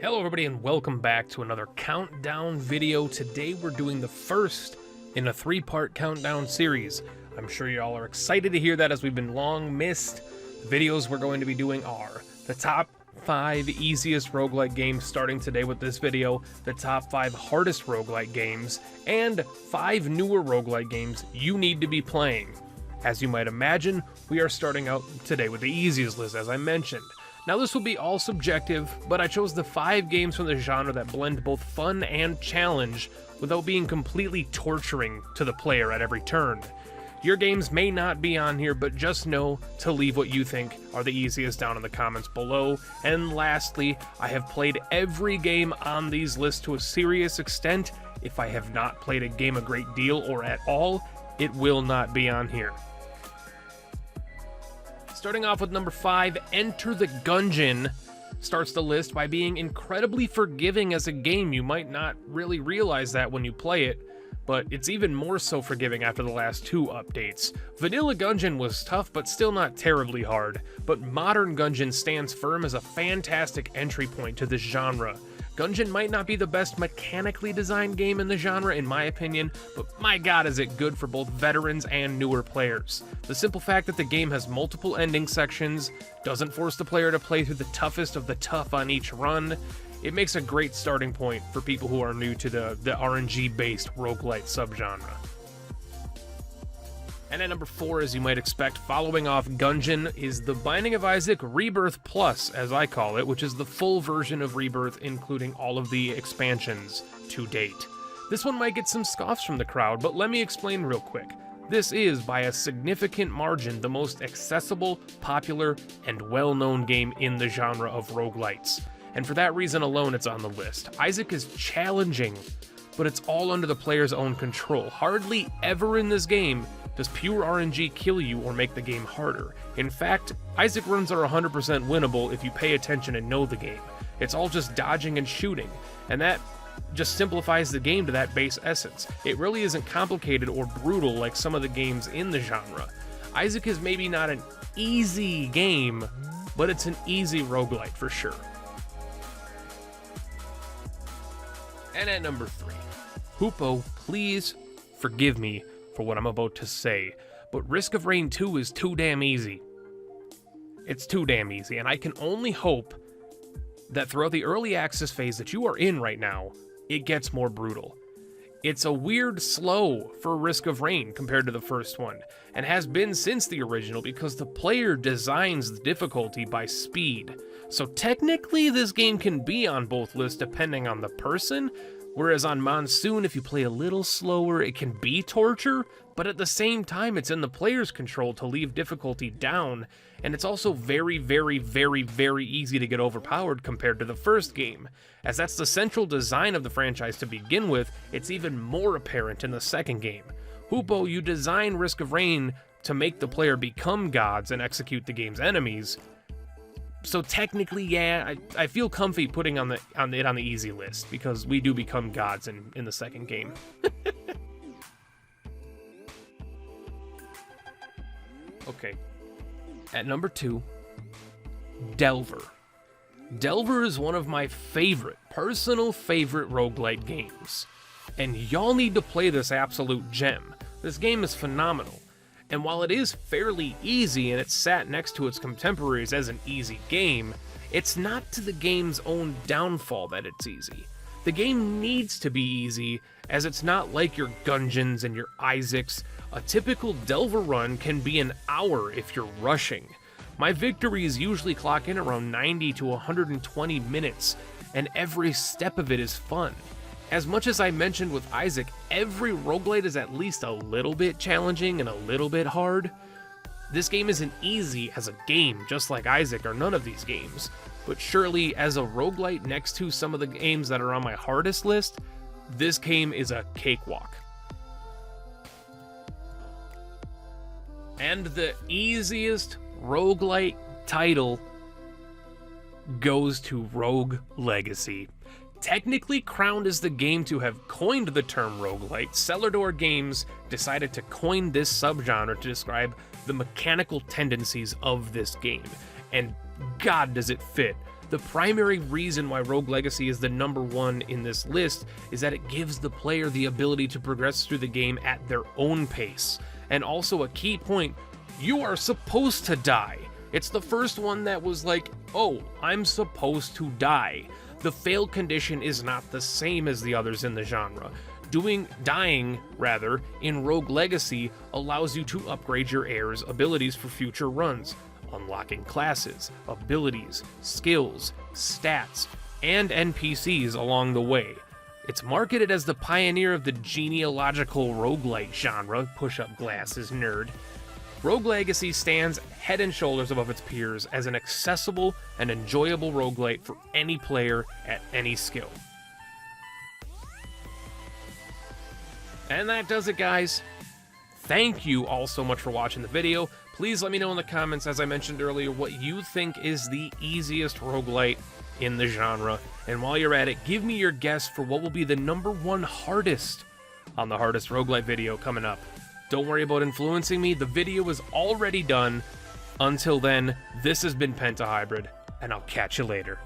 Hello everybody and welcome back to another countdown video. Today we're doing the first in a 3-part countdown series. I'm sure y'all are excited to hear that, as we've been long missed. The videos we're going to be doing are the top 5 easiest roguelite games starting today with this video, the top 5 hardest roguelite games, and 5 newer roguelite games you need to be playing. As you might imagine, we are starting out today with the easiest list, as I mentioned. Now this will be all subjective, but I chose the 5 games from the genre that blend both fun and challenge without being completely torturing to the player at every turn. Your games may not be on here, but just know to leave what you think are the easiest down in the comments below. And lastly, I have played every game on these lists to a serious extent. If I have not played a game a great deal or at all, it will not be on here. Starting off with number 5, Enter the Gungeon starts the list by being incredibly forgiving as a game. You might not really realize that when you play it, but it's even more so forgiving after the last 2 updates. Vanilla Gungeon was tough, but still not terribly hard, but Modern Gungeon stands firm as a fantastic entry point to this genre. Gungeon might not be the best mechanically designed game in the genre in my opinion, but my god is it good for both veterans and newer players. The simple fact that the game has multiple ending sections, doesn't force the player to play through the toughest of the tough on each run, it makes a great starting point for people who are new to the RNG-based roguelite subgenre. And at number 4, as you might expect, following off Gungeon, is The Binding of Isaac Rebirth Plus, as I call it, which is the full version of Rebirth, including all of the expansions to date. This one might get some scoffs from the crowd, but let me explain real quick. This is, by a significant margin, the most accessible, popular, and well-known game in the genre of roguelites. And for that reason alone, it's on the list. Isaac is challenging, but it's all under the player's own control. Hardly ever in this game does pure RNG kill you or make the game harder. In fact, Isaac runs are 100% winnable if you pay attention and know the game. It's all just dodging and shooting, and that just simplifies the game to that base essence. It really isn't complicated or brutal like some of the games in the genre. Isaac is maybe not an easy game, but it's an easy roguelite for sure. And at number 3, Hoopo, please forgive me for what I'm about to say, but Risk of Rain 2 is too damn easy. It's too damn easy, and I can only hope that throughout the early access phase that you are in right now, it gets more brutal. It's a weird slow for Risk of Rain compared to the first one, and has been since the original because the player designs the difficulty by speed. So technically this game can be on both lists depending on the person, whereas on Monsoon, if you play a little slower, it can be torture, but at the same time, it's in the player's control to leave difficulty down, and it's also very, very, very, very easy to get overpowered compared to the first game. As that's the central design of the franchise to begin with, it's even more apparent in the second game. Hoopo, you design Risk of Rain to make the player become gods and execute the game's enemies. So technically, yeah, I feel comfy putting it on the easy list, because we do become gods in the second game. Okay, at number 2, Delver. Delver is one of my personal favorite roguelite games, and y'all need to play this absolute gem. This game is phenomenal. And while it is fairly easy and it's sat next to its contemporaries as an easy game, it's not to the game's own downfall that it's easy. The game needs to be easy, as it's not like your Gungeons and your Isaacs. A typical Delver run can be an hour if you're rushing. My victories usually clock in around 90 to 120 minutes, and every step of it is fun. As much as I mentioned with Isaac, every roguelite is at least a little bit challenging and a little bit hard. This game isn't easy as a game, just like Isaac or none of these games, but surely as a roguelite next to some of the games that are on my hardest list, this game is a cakewalk. And the easiest roguelite title goes to Rogue Legacy. Technically crowned as the game to have coined the term roguelite, Cellar Door Games decided to coin this subgenre to describe the mechanical tendencies of this game, and god does it fit The primary reason why Rogue Legacy is the number one in this list is that it gives the player the ability to progress through the game at their own pace. And also a key point, you are supposed to die. It's the first one that was like, oh, I'm supposed to die. The fail condition is not the same as the others in the genre. Dying in Rogue Legacy allows you to upgrade your heir's abilities for future runs, unlocking classes, abilities, skills, stats, and NPCs along the way. It's marketed as the pioneer of the genealogical roguelite genre, push-up glasses nerd. Rogue Legacy stands head and shoulders above its peers as an accessible and enjoyable roguelite for any player at any skill. And that does it, guys. Thank you all so much for watching the video. Please let me know in the comments, as I mentioned earlier, what you think is the easiest roguelite in the genre. And while you're at it, give me your guess for what will be the #1 hardest on the hardest roguelite video coming up. Don't worry about influencing me. The video is already done. Until then, this has been Pentahybrid, and I'll catch you later.